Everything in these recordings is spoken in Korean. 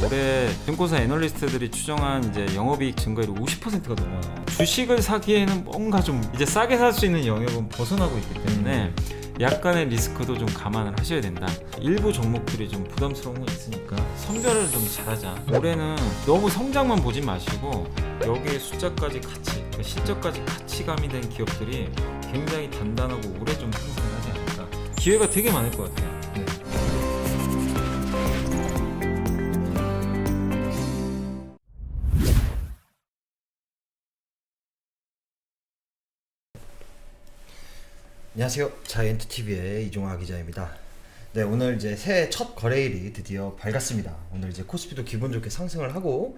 올해 증권사 애널리스트들이 추정한 이제 영업이익 증가율이 50%가 넘어요. 주식을 사기에는 뭔가 좀 이제 싸게 살 수 있는 영역은 벗어나고 있기 때문에 약간의 리스크도 좀 감안을 하셔야 된다. 일부 종목들이 좀 부담스러운 건 있으니까 선별을 좀 잘하자. 올해는 너무 성장만 보지 마시고 여기에 숫자까지 같이, 그러니까 실적까지 같이 가미된 기업들이 굉장히 단단하고 오래 좀 상승을 하지 않을까. 기회가 되게 많을 것 같아요. 안녕하세요. 자이언트TV의 이종화 기자입니다. 네, 오늘 이제 새해 첫 거래일이 드디어 밝았습니다. 오늘 이제 코스피도 기분 좋게 상승을 하고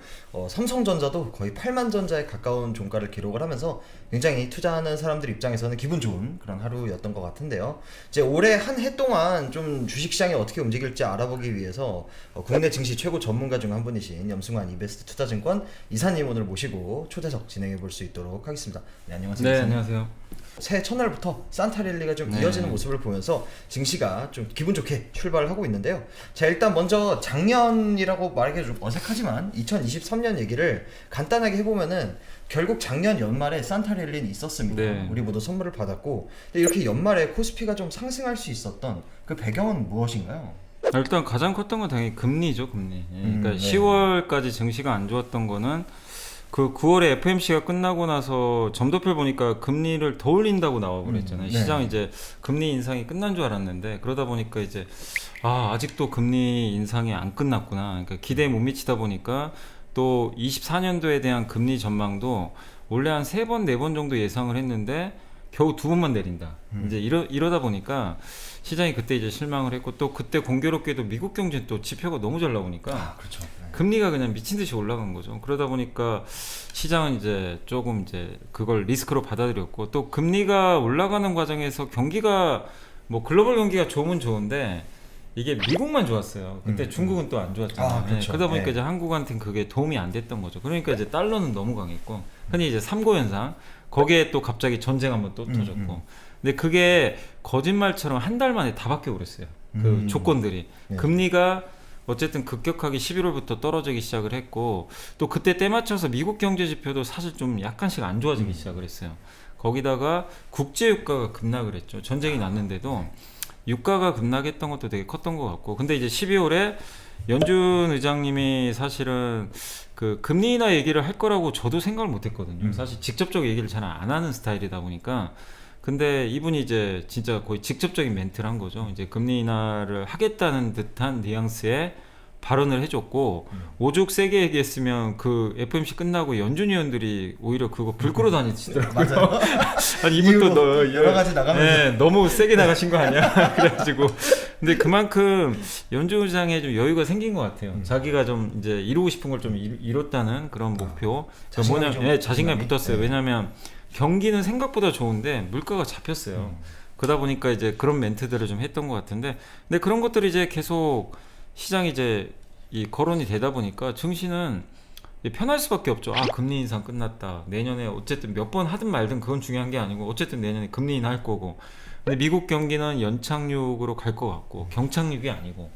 삼성전자도 거의 8만 전자에 가까운 종가를 기록을 하면서 굉장히 투자하는 사람들 입장에서는 기분 좋은 그런 하루였던 것 같은데요. 이제 올해 한 해 동안 좀 주식시장이 어떻게 움직일지 알아보기 위해서 국내 증시 최고 전문가 중 한 분이신 염승환 이베스트 투자증권 이사님 오늘 모시고 초대석 진행해 볼 수 있도록 하겠습니다. 네, 안녕하세요. 네, 이사님. 안녕하세요. 새해 첫날부터 산타랠리가 좀 이어지는 모습을 보면서 증시가 좀 기분 좋게 출발을 하고 있는데요. 자, 일단 먼저 작년이라고 말하기가 좀 어색하지만 2023년 얘기를 간단하게 해보면은 결국 작년 연말에 산타랠리는 있었습니다. 네. 우리 모두 선물을 받았고, 근데 이렇게 연말에 코스피가 좀 상승할 수 있었던 그 배경은 무엇인가요? 일단 가장 컸던 건 당연히 금리죠, 금리. 그러니까 네. 10월까지 증시가 안 좋았던 거는 그 9월에 FMC가 끝나고 나서 점도표를 보니까 금리를 더 올린다고 나와 그랬잖아요. 네. 시장 이제 금리 인상이 끝난 줄 알았는데 그러다 보니까 이제 아직도 금리 인상이 안 끝났구나. 그러니까 기대에 못 미치다 보니까 또 24년도에 대한 금리 전망도 원래 한 3번, 4번 정도 예상을 했는데 겨우 2번만 내린다. 이제 이러다 보니까 시장이 그때 이제 실망을 했고 또 그때 공교롭게도 미국 경제 또 지표가 너무 잘 나오니까 그렇죠. 네. 금리가 그냥 미친 듯이 올라간 거죠. 그러다 보니까 시장은 이제 조금 이제 그걸 리스크로 받아들였고 또 금리가 올라가는 과정에서 경기가 뭐 글로벌 경기가 좋으면 좋은데 이게 미국만 좋았어요. 그때 중국은 또 안 좋았잖아요. 그렇죠. 그러다 보니까 네. 이제 한국한테는 그게 도움이 안 됐던 거죠. 그러니까 이제 달러는 너무 강했고 흔히 이제 삼고 현상 거기에 또 갑자기 전쟁 한번 또 터졌고 근데 그게 거짓말처럼 한 달 만에 다 바뀌어 버렸어요. 그 조건들이 네. 금리가 어쨌든 급격하게 11월부터 떨어지기 시작을 했고 또 그때 때 맞춰서 미국 경제 지표도 사실 좀 약간씩 안 좋아지기 시작을 했어요. 거기다가 국제 유가가 급락을 했죠. 전쟁이 났는데도 유가가 급락했던 것도 되게 컸던 것 같고 근데 이제 12월에 연준 의장님이 사실은 그 금리 인하 얘기를 할 거라고 저도 생각을 못 했거든요. 사실 직접적 얘기를 잘 안 하는 스타일이다 보니까 근데 이분이 이제 진짜 거의 직접적인 멘트를 한 거죠. 이제 금리 인하를 하겠다는 듯한 뉘앙스의 발언을 해줬고 오죽 세게 얘기했으면 그 FMC 끝나고 연준 위원들이 오히려 그거 불 끄러 다니시더라고요. 맞아요. 아니 이분 또 여러 가지 나가면서 너무 세게 나가신 거 아니야? 그래가지고 근데 그만큼 연준 의장에 좀 여유가 생긴 것 같아요. 자기가 좀 이제 이루고 싶은 걸 좀 이뤘다는 그런 목표. 자신감이 좀 자신감이 붙었어요. 네. 왜냐하면 경기는 생각보다 좋은데 물가가 잡혔어요. 그러다 보니까 이제 그런 멘트들을 좀 했던 것 같은데, 근데 그런 것들이 이제 계속 시장이 이제 이 거론이 되다 보니까 증시는 편할 수밖에 없죠. 금리 인상 끝났다. 내년에 어쨌든 몇 번 하든 말든 그건 중요한 게 아니고 어쨌든 내년에 금리 인하할 거고. 근데 미국 경기는 연착륙으로 갈 것 같고 경착륙이 아니고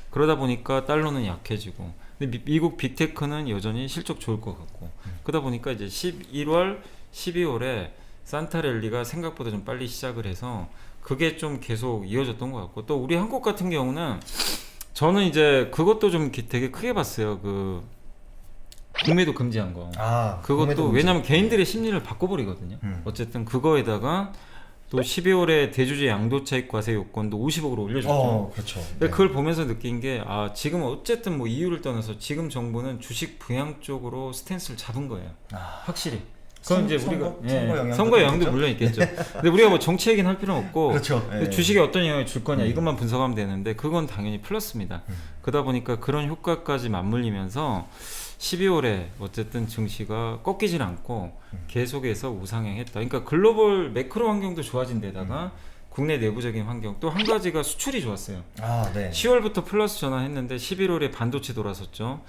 그러다 보니까 달러는 약해지고. 근데 미국 빅테크는 여전히 실적 좋을 것 같고. 그러다 보니까 이제 11월, 12월에 산타랠리가 생각보다 좀 빨리 시작을 해서 그게 좀 계속 이어졌던 것 같고 또 우리 한국 같은 경우는 저는 이제 그것도 좀 되게 크게 봤어요. 그 공매도 금지한 거. 그것도 왜냐면 개인들의 심리를 바꿔버리거든요. 어쨌든 그거에다가 또 12월에 대주주 양도차익 과세 요건도 50억으로 올려줬죠. 그렇죠. 근데 그걸 보면서 느낀 게 지금 어쨌든 뭐 이유를 떠나서 지금 정부는 주식 부양 쪽으로 스탠스를 잡은 거예요. 확실히. 그건 이제 우리가 선거 영향도 물론 있겠죠. 근데 우리가 뭐 정치 얘기는 할 필요는 없고 그렇죠. 주식에 어떤 영향을 줄 거냐 이것만 분석하면 되는데 그건 당연히 플러스입니다. 그러다 보니까 그런 효과까지 맞물리면서 12월에 어쨌든 증시가 꺾이질 않고 계속해서 우상향했다. 그러니까 글로벌 매크로 환경도 좋아진 데다가 국내 내부적인 환경 또 한 가지가 수출이 좋았어요. 네. 10월부터 플러스 전환했는데 11월에 반도체 돌아섰죠.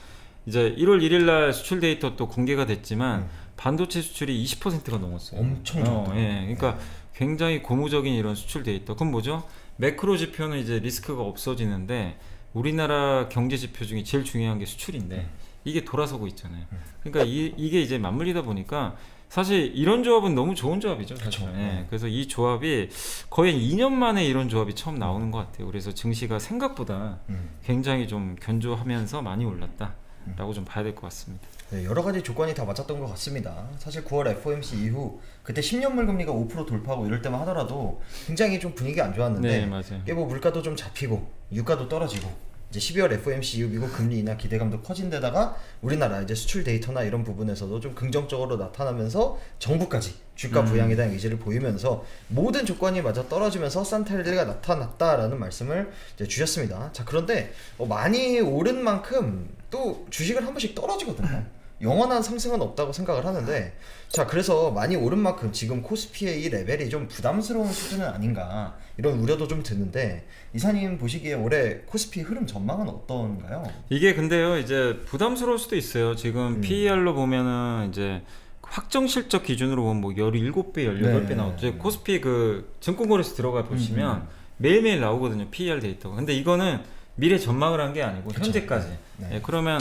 이제 1월 1일 날 수출 데이터 또 공개가 됐지만 반도체 수출이 20%가 넘었어요. 엄청 좋다. 그러니까 굉장히 고무적인 이런 수출 데이터. 그건 뭐죠? 매크로 지표는 이제 리스크가 없어지는데 우리나라 경제 지표 중에 제일 중요한 게 수출인데 이게 돌아서고 있잖아요. 그러니까 이게 이제 맞물리다 보니까 사실 이런 조합은 너무 좋은 조합이죠. 사실. 그쵸. 예, 그래서 이 조합이 거의 2년 만에 이런 조합이 처음 나오는 것 같아요. 그래서 증시가 생각보다 굉장히 좀 견조하면서 많이 올랐다라고 좀 봐야 될 것 같습니다. 네, 여러 가지 조건이 다 맞았던 것 같습니다. 사실 9월 FOMC 이후 그때 10년물 금리가 5% 돌파하고 이럴 때만 하더라도 굉장히 좀 분위기 안 좋았는데 네, 맞아요. 이게 뭐 물가도 좀 잡히고 유가도 떨어지고 이제 12월 FOMC 이후 미국 금리 인하 기대감도 커진 데다가 우리나라 이제 수출 데이터나 이런 부분에서도 좀 긍정적으로 나타나면서 정부까지 주가 부양에 대한 의지를 보이면서 모든 조건이 맞아 떨어지면서 산타 랠리가 나타났다라는 말씀을 이제 주셨습니다. 자, 그런데 많이 오른 만큼 또 주식은 한 번씩 떨어지거든요. 영원한 상승은 없다고 생각을 하는데, 자, 그래서 많이 오른 만큼 지금 코스피의 이 레벨이 좀 부담스러운 수준은 아닌가 이런 우려도 좀 드는데, 이사님 보시기에 올해 코스피 흐름 전망은 어떤가요? 이게 근데요, 이제 부담스러울 수도 있어요. 지금 PER로 보면은 이제 확정 실적 기준으로 보면 뭐 17배, 18배 네. 나오죠. 코스피 그 증권거래소 들어가 보시면 매일매일 나오거든요. PER 데이터가. 근데 이거는 미래 전망을 한 게 아니고 그쵸. 현재까지. 네. 예, 그러면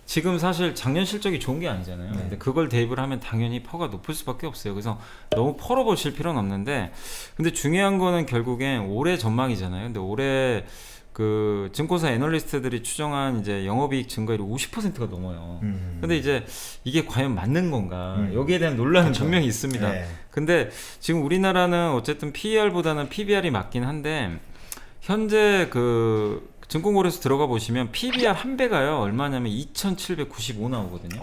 지금 사실 작년 실적이 좋은 게 아니잖아요. 네. 근데 그걸 대입을 하면 당연히 퍼가 높을 수밖에 없어요. 그래서 너무 퍼러 보실 필요는 없는데, 근데 중요한 거는 결국엔 올해 전망이잖아요. 근데 올해 그 증권사 애널리스트들이 추정한 이제 영업이익 증가율이 50%가 넘어요. 근데 이제 이게 과연 맞는 건가? 여기에 대한 논란은 그쵸. 분명히 있습니다. 네. 근데 지금 우리나라는 어쨌든 PER보다는 PBR이 맞긴 한데, 현재 그 증권거래소 들어가 보시면 PBR 한 배가요 얼마냐면 2,795 나오거든요.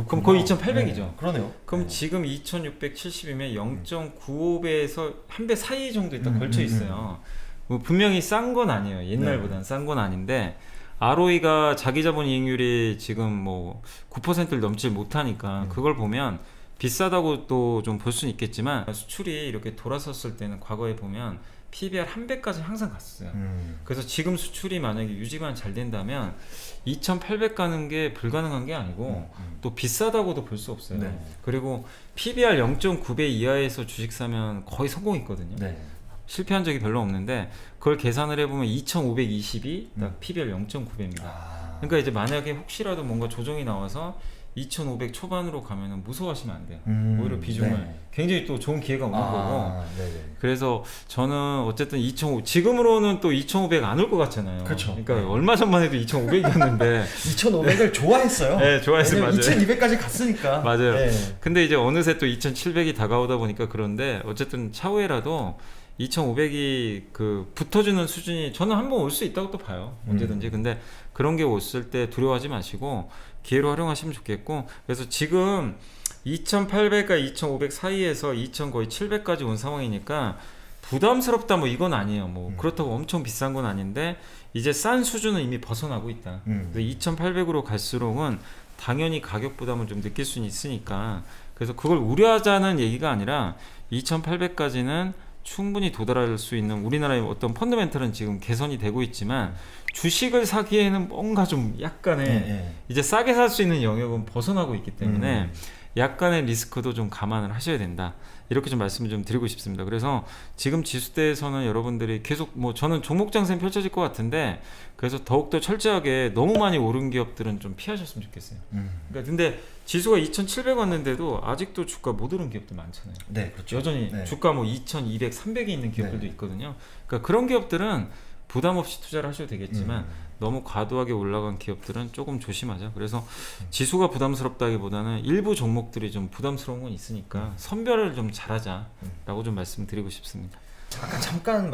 그럼 거의 2,800이죠. 네, 그러네요. 그럼 지금 2,670이면 0.95배에서 한 배 사이 정도 있다 걸쳐 있어요. 뭐 분명히 싼 건 아니에요. 옛날보다는 싼 건 아닌데, ROE가 자기 자본 이익률이 지금 뭐 9%를 넘지 못하니까 그걸 보면 비싸다고 또 좀 볼 수는 있겠지만, 수출이 이렇게 돌아섰을 때는 과거에 보면 PBR 한 배까지 항상 갔어요. 그래서 지금 수출이 만약에 유지만 잘 된다면 2,800 가는 게 불가능한 게 아니고 또 비싸다고도 볼 수 없어요. 네. 그리고 PBR 0.9배 이하에서 주식 사면 거의 성공했거든요. 네. 실패한 적이 별로 없는데, 그걸 계산을 해보면 2,520이 딱 PBR 0.9배입니다. 그러니까 이제 만약에 혹시라도 뭔가 조정이 나와서 2,500 초반으로 가면은 무서워하시면 안 돼요. 오히려 비중을 네. 굉장히 또 좋은 기회가 오는 거고. 네네. 그래서 저는 어쨌든 2,500 지금으로는 또 2,500 안 올 것 같잖아요. 그렇죠. 그러니까 네. 얼마 전만 해도 2,500이었는데 2,500을 좋아했어요. 네, 좋아했어요. 맞아요. 2,200까지 갔으니까. 맞아요. 네. 근데 이제 어느새 또 2,700이 다가오다 보니까 그런데, 어쨌든 차후에라도 2,500이 그 붙어주는 수준이 저는 한번 올 수 있다고 또 봐요. 언제든지. 근데 그런 게 왔을 때 두려워하지 마시고 기회로 활용하시면 좋겠고, 그래서 지금 2,800과 2,500 사이에서 2,000 거의 700까지 온 상황이니까 부담스럽다 뭐 이건 아니에요. 뭐 그렇다고 엄청 비싼 건 아닌데, 이제 싼 수준은 이미 벗어나고 있다. 2,800으로 갈수록은 당연히 가격 부담을 좀 느낄 수는 있으니까, 그래서 그걸 우려하자는 얘기가 아니라 2,800까지는 충분히 도달할 수 있는 우리나라의 어떤 펀더멘털은 지금 개선이 되고 있지만, 주식을 사기에는 뭔가 좀 약간의 이제 싸게 살 수 있는 영역은 벗어나고 있기 때문에 약간의 리스크도 좀 감안을 하셔야 된다. 이렇게 좀 말씀을 좀 드리고 싶습니다. 그래서 지금 지수대에서는 여러분들이 계속 뭐 저는 종목 장세는 펼쳐질 것 같은데, 그래서 더욱더 철저하게 너무 많이 오른 기업들은 좀 피하셨으면 좋겠어요. 그러니까 근데 지수가 2,700 왔는데도 아직도 주가 못 오른 기업들 많잖아요. 네, 그렇죠. 여전히 네. 주가 뭐 2,200, 300에 있는 기업들도 네. 있거든요. 그러니까 그런 기업들은 부담 없이 투자를 하셔도 되겠지만 너무 과도하게 올라간 기업들은 조금 조심하자. 그래서 지수가 부담스럽다기보다는 일부 종목들이 좀 부담스러운 건 있으니까 선별을 좀 잘하자라고 좀 말씀드리고 싶습니다. 아까 잠깐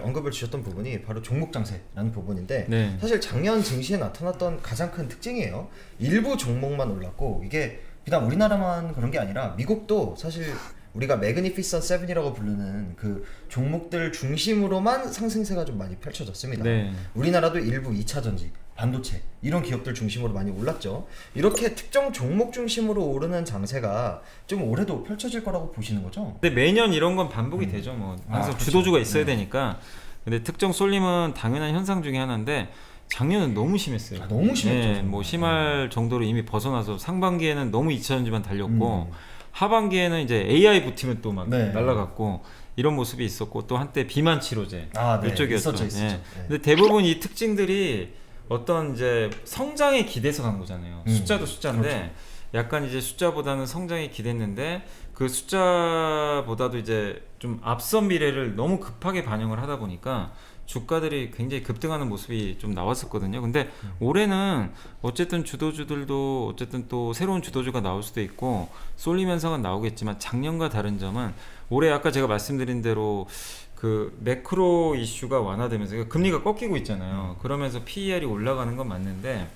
언급을 주셨던 부분이 바로 종목 장세라는 부분인데, 네. 사실 작년 증시에 나타났던 가장 큰 특징이에요. 일부 종목만 올랐고, 이게 비단 우리나라만 그런 게 아니라 미국도 사실 우리가 매그니피선 7이라고 부르는 그 종목들 중심으로만 상승세가 좀 많이 펼쳐졌습니다. 네. 우리나라도 일부 2차 전지, 반도체 이런 기업들 중심으로 많이 올랐죠. 이렇게 특정 종목 중심으로 오르는 장세가 좀 올해도 펼쳐질 거라고 보시는 거죠? 근데 매년 이런 건 반복이 되죠. 뭐 항상 그렇죠. 주도주가 있어야 되니까. 근데 특정 쏠림은 당연한 현상 중에 하나인데, 작년은 너무 심했어요. 너무 심했죠. 네, 정말. 뭐 심할 정도로 이미 벗어나서 상반기에는 너무 2차전지만 달렸고, 하반기에는 이제 AI 붙이면 또 막 네. 날라갔고, 이런 모습이 있었고 또 한때 비만 치료제 이쪽이었죠. 있었죠. 예. 네. 근데 대부분 이 특징들이 어떤 이제 성장에 기대서 간 거잖아요. 숫자도 숫자인데 그렇죠. 약간 이제 숫자보다는 성장에 기댔는데 그 숫자보다도 이제 좀 앞선 미래를 너무 급하게 반영을 하다 보니까 주가들이 굉장히 급등하는 모습이 좀 나왔었거든요. 근데 올해는 어쨌든 주도주들도 어쨌든 또 새로운 주도주가 나올 수도 있고 쏠림 현상은 나오겠지만 작년과 다른 점은 올해 아까 제가 말씀드린 대로 그 매크로 이슈가 완화되면서 그러니까 금리가 꺾이고 있잖아요. 그러면서 PER이 올라가는 건 맞는데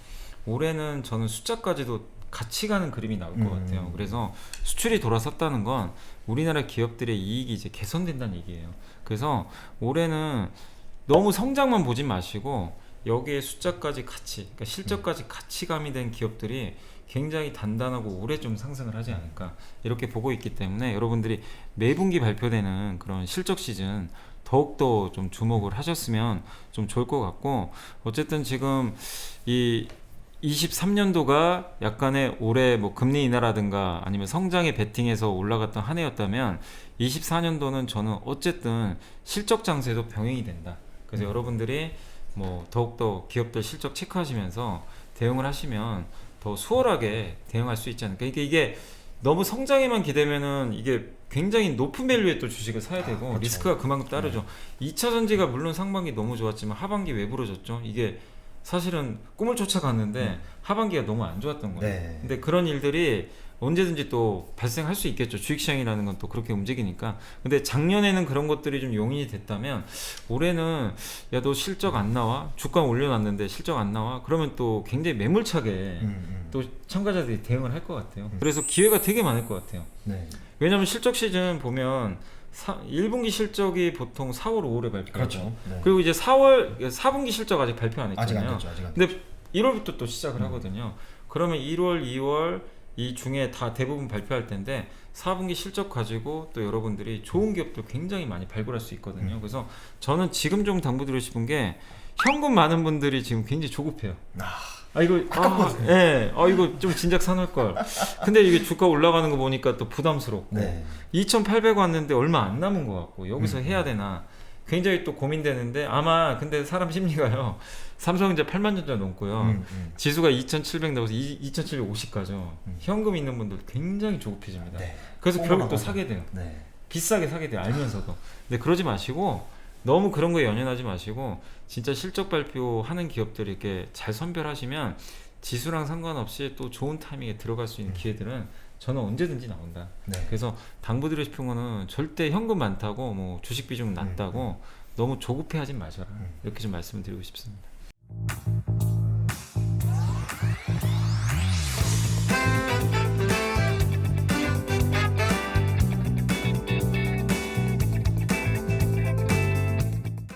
올해는 저는 숫자까지도 같이 가는 그림이 나올 것 같아요. 그래서 수출이 돌아섰다는 건 우리나라 기업들의 이익이 이제 개선된다는 얘기예요. 그래서 올해는 너무 성장만 보지 마시고 여기에 숫자까지 같이, 그러니까 실적까지 같이 가미된 기업들이 굉장히 단단하고 오래 좀 상승을 하지 않을까 이렇게 보고 있기 때문에 여러분들이 매분기 발표되는 그런 실적 시즌 더욱더 좀 주목을 하셨으면 좀 좋을 것 같고 어쨌든 지금 이 23년도가 약간의 올해 뭐 금리 인하라든가 아니면 성장에 베팅해서 올라갔던 한 해였다면 24년도는 저는 어쨌든 실적 장세도 병행이 된다. 그래서 여러분들이 뭐 더욱더 기업들 실적 체크하시면서 대응을 하시면 더 수월하게 대응할 수 있지 않을까. 그러니까 이게 너무 성장에만 기대면은 이게 굉장히 높은 밸류에 또 주식을 사야 되고 그렇죠. 리스크가 그만큼 따르죠. 2차 전지가 물론 상반기 너무 좋았지만 하반기 왜 부러졌죠? 이게 사실은 꿈을 쫓아갔는데 하반기가 너무 안 좋았던 거예요. 네. 근데 그런 일들이 언제든지 또 발생할 수 있겠죠. 주식시장이라는 건 또 그렇게 움직이니까. 근데 작년에는 그런 것들이 좀 용인이 됐다면 올해는 야 너 실적 안 나와? 주가 올려놨는데 실적 안 나와? 그러면 또 굉장히 매몰차게 또 참가자들이 대응을 할 것 같아요. 그래서 기회가 되게 많을 것 같아요. 네. 왜냐하면 실적 시즌 보면 1분기 실적이 보통 4월, 5월에 발표하죠. 그렇죠. 네. 그리고 이제 4분기 실적 아직 발표 안 아직 안 했잖아요. 됐죠. 아직 안 근데 1월부터 또 시작을 하거든요. 그러면 1월, 2월 이 중에 다 대부분 발표할 텐데 4분기 실적 가지고 또 여러분들이 좋은 기업들 굉장히 많이 발굴할 수 있거든요. 그래서 저는 지금 좀 당부드리고 싶은 게 현금 많은 분들이 지금 굉장히 조급해요. 이거 이거 좀 진작 사놓을 걸. 근데 이게 주가 올라가는 거 보니까 또 부담스럽고 네. 2,800 왔는데 얼마 안 남은 것 같고 여기서 해야 되나 굉장히 또 고민되는데 아마 근데 사람 심리가요. 삼성전자 8만 전자 넘고요. 지수가 2,700 넘어서 2,750 가죠. 현금 있는 분들 굉장히 조급해집니다. 네. 그래서 결국 또 나가서. 사게 돼요. 네. 비싸게 사게 돼요. 알면서도. 근데 그러지 마시고 너무 그런 거에 연연하지 마시고 진짜 실적 발표하는 기업들 이렇게 잘 선별하시면 지수랑 상관없이 또 좋은 타이밍에 들어갈 수 있는 기회들은 저는 언제든지 나온다. 네. 그래서 당부드리고 싶은 거는 절대 현금 많다고 뭐 주식 비중 낮다고 너무 조급해하지 마셔라. 이렇게 좀 말씀을 드리고 싶습니다.